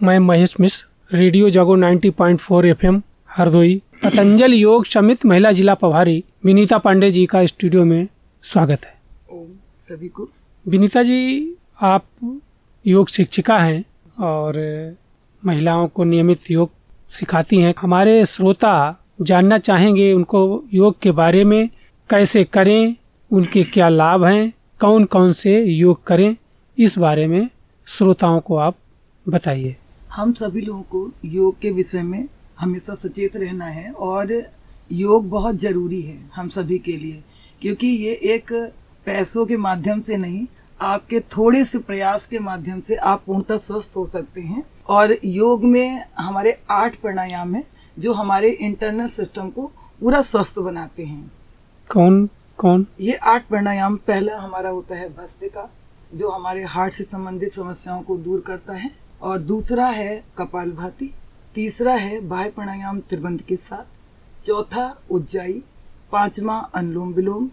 मैं महेश मिश्र, रेडियो जागो 90.4 FM हरदोई, पतंजलि योग समिति महिला जिला प्रभारी विनीता पांडे जी का स्टूडियो में स्वागत है। ओम सभी को। विनीता जी, आप योग शिक्षिका हैं और महिलाओं को नियमित योग सिखाती हैं। हमारे श्रोता जानना चाहेंगे उनको योग के बारे में, कैसे करें, उनके क्या लाभ हैं, कौन कौन से योग करें, इस बारे में श्रोताओं को आप बताइए। हम सभी लोगों को योग के विषय में हमेशा सचेत रहना है और योग बहुत जरूरी है हम सभी के लिए, क्योंकि ये एक पैसों के माध्यम से नहीं, आपके थोड़े से प्रयास के माध्यम से आप पूर्णतः स्वस्थ हो सकते हैं। और योग में हमारे 8 प्राणायाम है जो हमारे इंटरनल सिस्टम को पूरा स्वस्थ बनाते हैं। कौन कौन? ये 8 प्राणायाम, पहला हमारा होता है भस्त्रिका, जो हमारे हार्ट से संबंधित समस्याओं को दूर करता है, और दूसरा है कपालभाति, तीसरा है बाह्य प्राणायाम त्रिबंध के साथ, चौथा उज्जाई, पांचवा अनुलोम विलोम,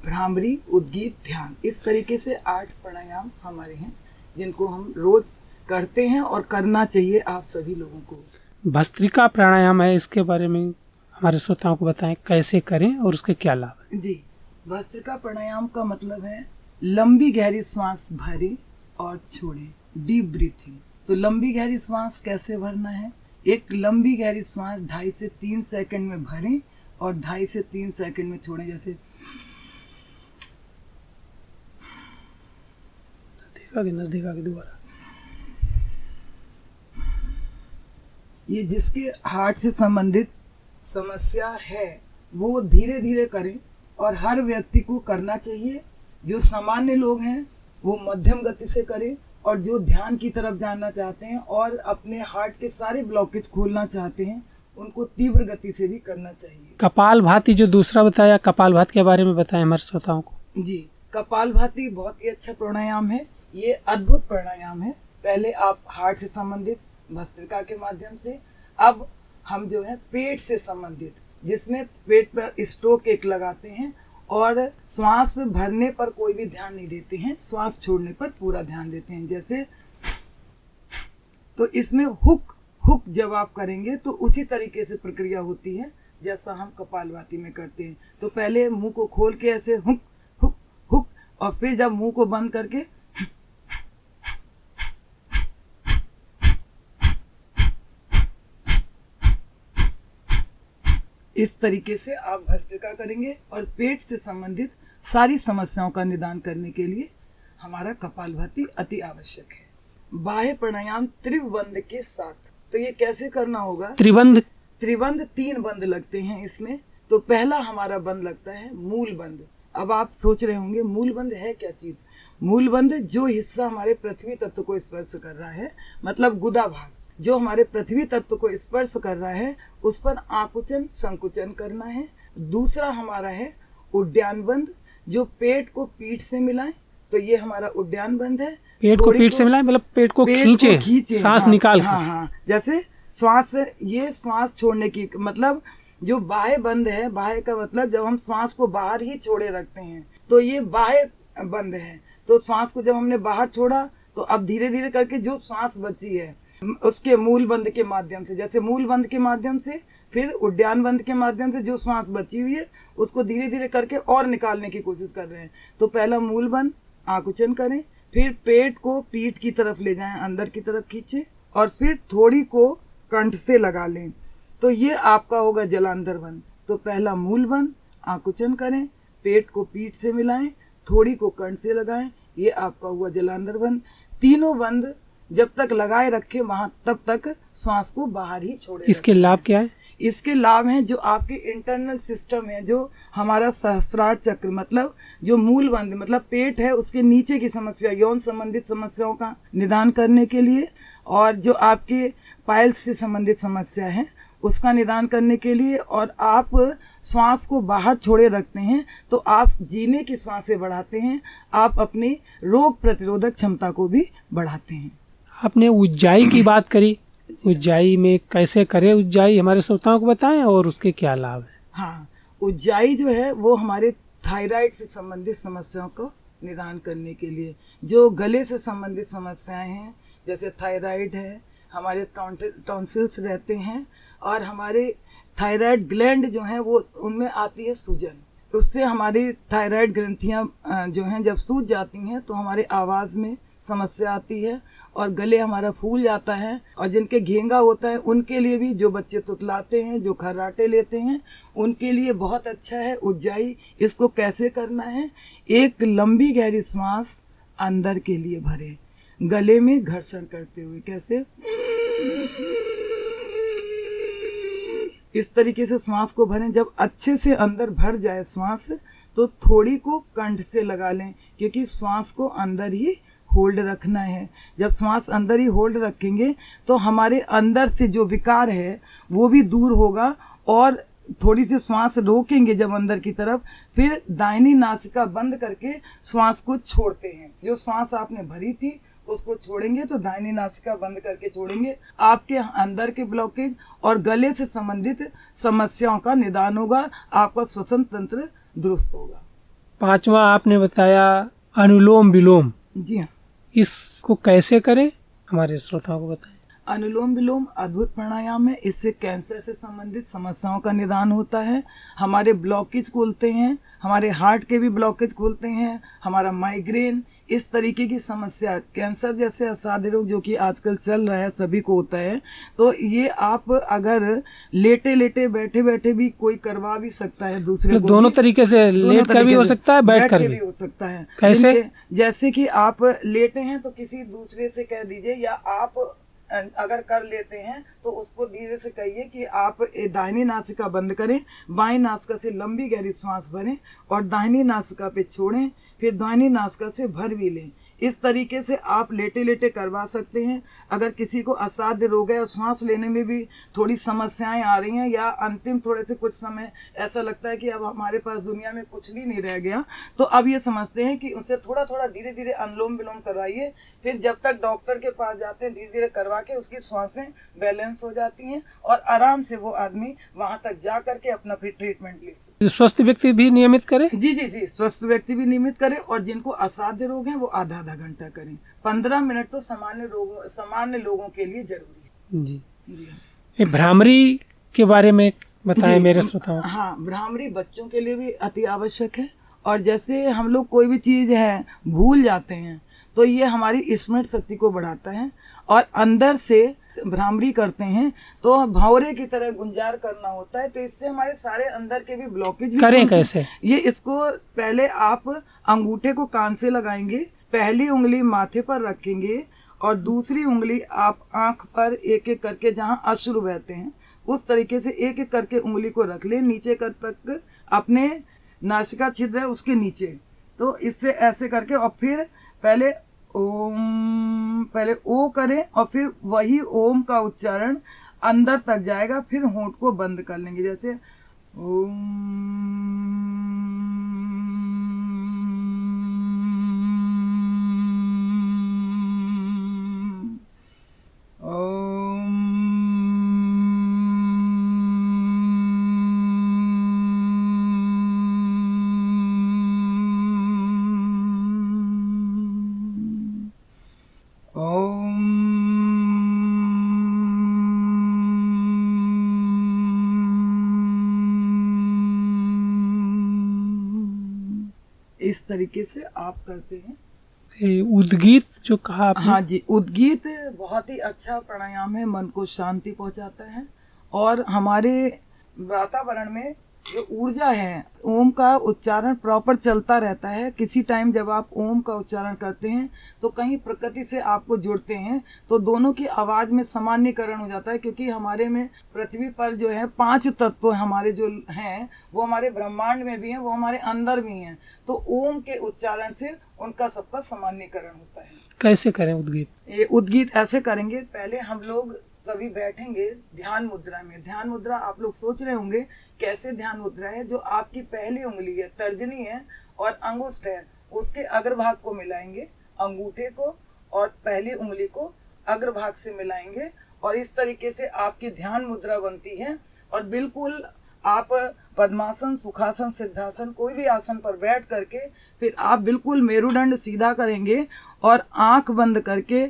भ्रामरी, उद्गीत, ध्यान। इस तरीके से 8 प्राणायाम हमारे हैं जिनको हम रोज करते हैं और करना चाहिए आप सभी लोगों को। भस्त्रिका प्राणायाम है, इसके बारे में हमारे श्रोताओं को बताएं, कैसे करें और उसके क्या लाभ है। जी, भस्त्रिका प्राणायाम का मतलब है लंबी गहरी सांस भरे और छोड़े, डीप ब्रीथिंग। तो लंबी गहरी सांस कैसे भरना है? एक लंबी गहरी सांस 2.5 से 3 सेकंड में भरें और 2.5 से 3 सेकंड में छोड़ें। जैसे नजदीक आगे दोबारा। ये जिसके हार्ट से संबंधित समस्या है वो धीरे धीरे करें और हर व्यक्ति को करना चाहिए। जो सामान्य लोग हैं वो मध्यम गति से करें, और जो ध्यान की तरफ जाना चाहते हैं और अपने हार्ट के सारे ब्लॉकेज खोलना चाहते हैं उनको तीव्र गति से भी करना चाहिए। कपालभाति जो दूसरा बताया, कपालभाति के बारे में बताएं हमारे श्रोताओं को। जी, कपालभाति बहुत ही अच्छा प्राणायाम है। ये अद्भुत प्राणायाम है। पहले आप हार्ट से संबंधित भस्त्रिका के माध्यम से, अब हम जो है पेट से संबंधित, जिसमें पेट पर स्ट्रोक एक लगाते हैं और श्वास भरने पर कोई भी ध्यान नहीं देते हैं, श्वास छोड़ने पर पूरा ध्यान देते हैं। जैसे तो इसमें हुक जब आप करेंगे तो उसी तरीके से प्रक्रिया होती है जैसा हम कपालभाति में करते हैं। तो पहले मुंह को खोल के ऐसे हुक हुक हुक, और फिर जब मुंह को बंद करके इस तरीके से आप भस्त्रिका करेंगे। और पेट से संबंधित सारी समस्याओं का निदान करने के लिए हमारा कपालभाति अति आवश्यक है। बाह्य प्राणायाम त्रिबंध के साथ। तो ये कैसे करना होगा? त्रिबंध 3 बंद लगते हैं इसमें। तो पहला हमारा बंद लगता है मूल बंद। अब आप सोच रहे होंगे मूल बंद है क्या चीज? मूल बंद जो हिस्सा हमारे पृथ्वी तत्व को स्पर्श कर रहा है, मतलब गुदा भाग जो हमारे पृथ्वी तत्व को स्पर्श कर रहा है, उस पर आकुचन संकुचन करना है। दूसरा हमारा है उड्डयन बंद, जो पेट को पीठ से मिलाए। तो ये हमारा उड्डयन बंद है। पेट को पीठ से मिलाए मतलब पेट को खींचे, सांस निकाल के। हाँ, जैसे श्वास, ये श्वास छोड़ने की मतलब जो बाह्य बंद है, बाह्य का मतलब जब हम श्वास को बाहर ही छोड़े रखते हैं, तो ये बाह्य बंद है। तो श्वास को जब हमने बाहर छोड़ा तो अब धीरे धीरे करके जो श्वास बची है उसके मूल बंद के माध्यम से, जैसे मूल बंद के माध्यम से, फिर उड्डयन बंद के माध्यम से जो श्वास बची हुई है उसको धीरे धीरे करके और निकालने की कोशिश कर रहे हैं। तो पहला मूल बंद, आकुचन करें, फिर पेट को पीठ की तरफ ले जाएं, अंदर की तरफ खींचे, और फिर थोड़ी को कंठ से लगा लें। तो ये आपका होगा जलांधर बंद। तो पहला मूल बंद, आकुचन करें, पेट को पीठ से मिलाएं, थोड़ी को कंठ से लगाएं, ये आपका हुआ जलांधर बंद। तीनों बंद जब तक लगाए रखे वहां तब तक श्वास को बाहर ही छोड़े। इसके लाभ क्या है? इसके लाभ हैं जो आपके इंटरनल सिस्टम है, जो हमारा सहस्त्रार चक्र, मतलब जो मूल बंद मतलब पेट है उसके नीचे की समस्या, यौन संबंधित समस्याओं का निदान करने के लिए, और जो आपके पाइल्स से संबंधित समस्या है उसका निदान करने के लिए, और आप श्वास को बाहर छोड़े रखते हैं तो आप जीने की श्वासें बढ़ाते हैं, आप अपनी रोग प्रतिरोधक क्षमता को भी बढ़ाते हैं। आपने उज्जाई की बात करी, उज्जाई में कैसे करें उज्जाई, हमारे श्रोताओं को बताएं और उसके क्या लाभ है। हाँ, उज्जाई जो है वो हमारे थायराइड से संबंधित समस्याओं को निदान करने के लिए, जो गले से संबंधित समस्याएं हैं जैसे थायराइड है, हमारे टॉन्सिल्स रहते हैं, और हमारे थायराइड ग्लैंड जो है वो उनमें आती है सूजन। उससे हमारी थायराइड ग्रंथियां जो हैं जब सूज जाती हैं तो हमारे आवाज़ में समस्या आती है और गले हमारा फूल जाता है। और जिनके घेंगा होता है उनके लिए भी, जो बच्चे तुतलाते हैं, जो खर्राटे लेते हैं, उनके लिए बहुत अच्छा है उज्जाई। इसको कैसे करना है, एक लंबी गहरी सांस अंदर के लिए भरे, गले में घर्षण करते हुए। कैसे, इस तरीके से श्वास को भरें। जब अच्छे से अंदर भर जाए श्वास तो थोड़ी को कंठ से लगा लें, क्योंकि श्वास को अंदर ही होल्ड रखना है। जब श्वास अंदर ही होल्ड रखेंगे तो हमारे अंदर से जो विकार है वो भी दूर होगा। और थोड़ी सी श्वास रोकेंगे जब अंदर की तरफ, फिर दाहिनी नासिका बंद करके श्वास को छोड़ते हैं। जो श्वास आपने भरी थी उसको छोड़ेंगे तो दाहिनी नासिका बंद करके छोड़ेंगे। आपके अंदर के ब्लॉकेज और गले से संबंधित समस्याओं का निदान होगा, आपका श्वसन तंत्र दुरुस्त होगा। 5वां आपने बताया अनुलोम विलोम। जी हाँ, इसको कैसे करें, हमारे श्रोताओं को बताएं। अनुलोम विलोम अद्भुत प्राणायाम है। इससे कैंसर से संबंधित समस्याओं का निदान होता है, हमारे ब्लॉकेज खुलते हैं, हमारे हार्ट के भी ब्लॉकेज खुलते हैं, हमारा माइग्रेन, इस तरीके की समस्या, कैंसर जैसे असाध्य रोग जो कि आजकल चल रहा है, सभी को होता है। तो ये आप अगर लेटे लेटे बैठे बैठे भी कोई करवा भी सकता है दूसरे को। दोनों तरीके से, लेट कर भी हो सकता है, बैठ कर भी हो सकता है। कैसे? जैसे कि आप लेटे हैं तो किसी दूसरे से कह दीजिए, या आप अगर कर लेते हैं तो उसको धीरे से कहिए कि आप दाहिनी नासिका बंद करें, बाईं नासिका से लंबी गहरी सांस भरें और दाहिनी नासिका पे छोड़ें, फिर दाहिनी नासिका से भर भी लें। इस तरीके से आप लेटे लेटे करवा सकते हैं। अगर किसी को असाध्य रोग है और सांस लेने में भी थोड़ी समस्याएं आ रही हैं, या अंतिम थोड़े से कुछ समय ऐसा लगता है कि अब हमारे पास दुनिया में कुछ भी नहीं रह गया, तो अब ये समझते हैं कि उसे थोड़ा थोड़ा धीरे धीरे अनुलोम विलोम करवाइए। फिर जब तक डॉक्टर के पास जाते हैं, धीरे धीरे करवा के उसकी सांसें बैलेंस हो जाती हैं और आराम से वो आदमी वहां तक जा करके अपना फिर ट्रीटमेंट ले सकते। स्वस्थ व्यक्ति भी नियमित करे? जी जी जी, स्वस्थ व्यक्ति भी नियमित करे, और जिनको असाध्य रोग है वो आधा आधा घंटा करें। 15 मिनट तो सामान्य लोगों के लिए जरूरी है। जी, ये भ्रामरी के बारे में बताएं मेरे श्रोताओं। हाँ, भ्रामरी बच्चों के लिए भी अति आवश्यक है। और जैसे हम लोग कोई भी चीज है भूल जाते हैं तो ये हमारी स्मृति शक्ति को बढ़ाता है, और अंदर से भ्रामरी करते हैं तो भंवरे की तरह गुंजार करना होता है। तो इससे हमारे सारे अंदर के भी ब्लॉकेज करें कैसे? ये इसको पहले आप अंगूठे को कान से लगाएंगे, पहली उंगली माथे पर रखेंगे और दूसरी उंगली आप आंख पर एक एक करके, जहां अश्रु बहते हैं उस तरीके से एक एक करके उंगली को रख लें नीचे कर तक, अपने नासिका छिद्र है उसके नीचे। तो इससे ऐसे करके, और फिर पहले ओम, पहले ओ करें और फिर वही ओम का उच्चारण अंदर तक जाएगा, फिर होंठ को बंद कर लेंगे, जैसे ओम इस तरीके से आप करते हैं। उद्गीत जो कहा आपने। हाँ जी, उद्गीत बहुत ही अच्छा प्राणायाम है, मन को शांति पहुंचाता है और हमारे वातावरण में जो ऊर्जा है, ओम का उच्चारण प्रॉपर चलता रहता है। किसी टाइम जब आप ओम का उच्चारण करते हैं तो कहीं प्रकृति से आपको जुड़ते हैं तो दोनों की आवाज में सामान्यकरण हो जाता है, क्योंकि हमारे में पृथ्वी पर जो है 5 तत्व हमारे जो हैं वो हमारे ब्रह्मांड में भी हैं, वो हमारे अंदर भी हैं। तो ओम के उच्चारण से उनका सबका सामान्यकरण होता है। कैसे करें उद्गीत? ये उद्गीत ऐसे करेंगे, पहले हम लोग सभी बैठेंगे ध्यान मुद्रा में। ध्यान मुद्रा आप लोग सोच रहे होंगे कैसे ध्यान मुद्रा है। जो आपकी पहली उंगली है, तर्जनी है और अंगुष्ठ है, उसके अग्रभाग को मिलाएंगे, अंगूठे को और पहली उंगली को अग्रभाग से मिलाएंगे और इस तरीके से आपकी ध्यान मुद्रा बनती है। और बिल्कुल आप पद्मासन, सुखासन, सिद्धासन, कोई भी आसन पर बैठ करके फिर आप बिल्कुल मेरुदंड सीधा करेंगे और आंख बंद करके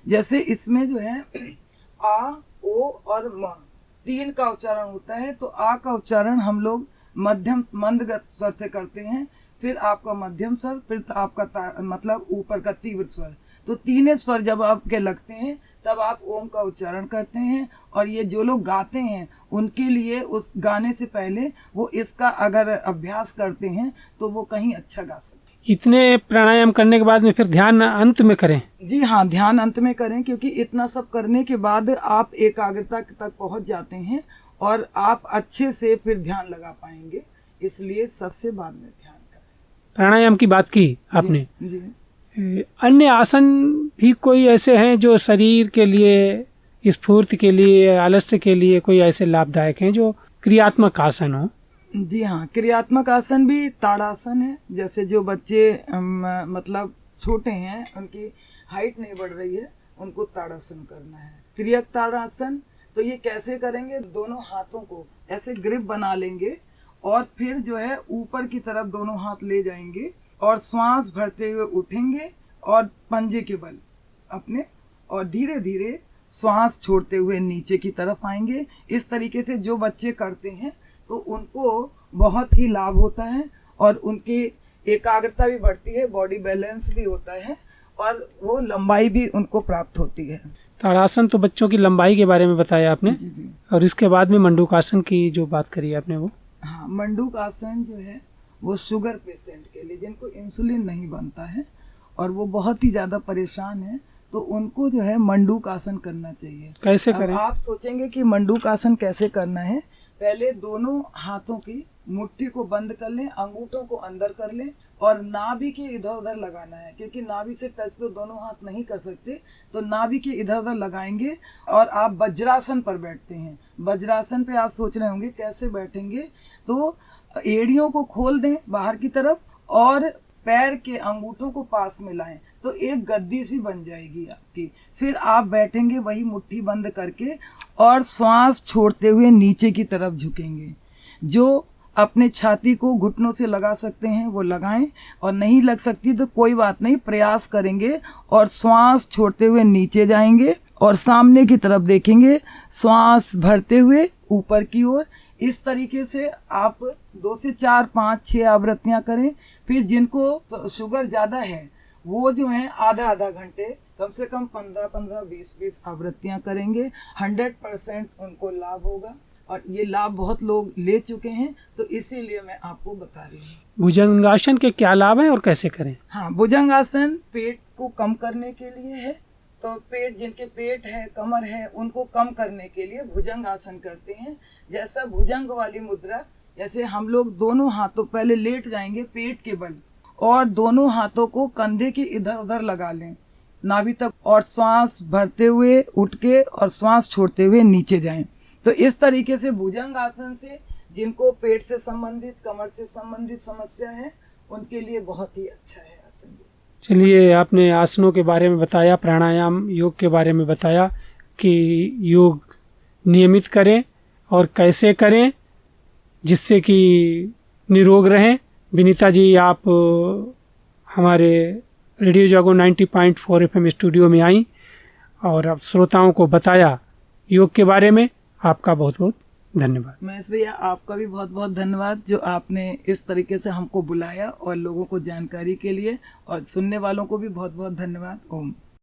जैसे इसमें जो है आ, ओ और म 3 का उच्चारण होता है। तो आ का उच्चारण हम लोग मध्यम मंद स्वर से करते हैं, फिर आपका मध्यम स्वर, फिर आपका मतलब ऊपर का तीव्र स्वर। तो तीनों स्वर जब आपके लगते हैं तब आप ओम का उच्चारण करते हैं। और ये जो लोग गाते हैं उनके लिए उस गाने से पहले वो इसका अगर अभ्यास करते हैं तो वो कहीं अच्छा गा सकते हैं। इतने प्राणायाम करने के बाद में फिर ध्यान अंत में करें? जी हाँ, ध्यान अंत में करें, क्योंकि इतना सब करने के बाद आप एकाग्रता तक पहुंच जाते हैं और आप अच्छे से फिर ध्यान लगा पाएंगे। इसलिए सबसे बाद में ध्यान करें। प्राणायाम की बात की आपने, जी। अन्य आसन भी कोई ऐसे हैं जो शरीर के लिए, स्फूर्ति के लिए, आलस्य के लिए कोई ऐसे लाभदायक हैं जो क्रियात्मक आसन हो? जी हाँ, क्रियात्मक आसन भी ताड़ासन है। जैसे जो बच्चे मतलब छोटे हैं, उनकी हाइट नहीं बढ़ रही है, उनको ताड़ासन करना है। क्रियक ताड़ासन तो ये कैसे करेंगे, दोनों हाथों को ऐसे ग्रिप बना लेंगे और फिर जो है ऊपर की तरफ दोनों हाथ ले जाएंगे और श्वास भरते हुए उठेंगे और पंजे के बल अपने, और धीरे धीरे श्वास छोड़ते हुए नीचे की तरफ आएंगे। इस तरीके से जो बच्चे करते हैं तो उनको बहुत ही लाभ होता है और उनकी एकाग्रता भी बढ़ती है, बॉडी बैलेंस भी होता है और वो लंबाई भी उनको प्राप्त होती है। ताड़ासन तो बच्चों की लंबाई के बारे में बताया आपने। जी जी। और इसके बाद में मंडूकासन की जो बात करी आपने, वो हाँ, मंडूकासन जो है वो शुगर पेशेंट के लिए, जिनको इंसुलिन नहीं बनता है और वो बहुत ही ज्यादा परेशान है, तो उनको जो है मंडूकासन करना चाहिए। कैसे करें? आप सोचेंगे कि मंडूकासन कैसे करना है। पहले दोनों हाथों की मुट्ठी को बंद कर लें, अंगूठों को अंदर कर लें और नाभि के इधर उधर लगाना है, क्योंकि नाभि से टच तो दोनों हाथ नहीं कर सकते, तो नाभि के इधर उधर लगाएंगे और आप वज्रासन पर बैठते हैं। वज्रासन पे आप सोच रहे होंगे कैसे बैठेंगे, तो एड़ियों को खोल दें बाहर की तरफ और पैर के अंगूठों को पास में लाएं, तो एक गद्दी सी बन जाएगी आपकी। फिर आप बैठेंगे वही मुट्ठी बंद करके और श्वास छोड़ते हुए नीचे की तरफ झुकेंगे। जो अपने छाती को घुटनों से लगा सकते हैं वो लगाएं, और नहीं लग सकती तो कोई बात नहीं, प्रयास करेंगे और श्वास छोड़ते हुए नीचे जाएंगे और सामने की तरफ देखेंगे, श्वास भरते हुए ऊपर की ओर। इस तरीके से आप 2 से 4, 5, 6 आवृत्तियां करें। फिर जिनको शुगर ज़्यादा है वो जो है आधा आधा घंटे, कम से कम 15-15, 20-20 आवृत्तियां करेंगे। 100% उनको लाभ होगा और ये लाभ बहुत लोग ले चुके हैं, तो इसीलिए मैं आपको बता रही हूँ। भुजंगासन के क्या लाभ हैं और कैसे करें? हाँ, भुजंगासन पेट को कम करने के लिए है। तो पेट, जिनके पेट है, कमर है, उनको कम करने के लिए भुजंगासन करते हैं। जैसा भुजंग वाली मुद्रा, जैसे हम लोग दोनों हाथों पहले लेट जाएंगे पेट के बल और दोनों हाथों को कंधे के इधर उधर लगा लें नाभि तक, और श्वास भरते हुए उठ के और श्वास छोड़ते हुए नीचे जाएं। तो इस तरीके से भुजंग आसन से जिनको पेट से संबंधित, कमर से संबंधित समस्या है, उनके लिए बहुत ही अच्छा है आसन। चलिए, आपने आसनों के बारे में बताया, प्राणायाम, योग के बारे में बताया कि योग नियमित करें और कैसे करें जिससे कि निरोग रहें। विनीता जी, आप हमारे रेडियो जागो 90.4 FM स्टूडियो में आई और अब श्रोताओं को बताया योग के बारे में। आपका बहुत बहुत धन्यवाद। महेश भैया, आपका भी बहुत बहुत धन्यवाद जो आपने इस तरीके से हमको बुलाया और लोगों को जानकारी के लिए, और सुनने वालों को भी बहुत बहुत धन्यवाद। ओम।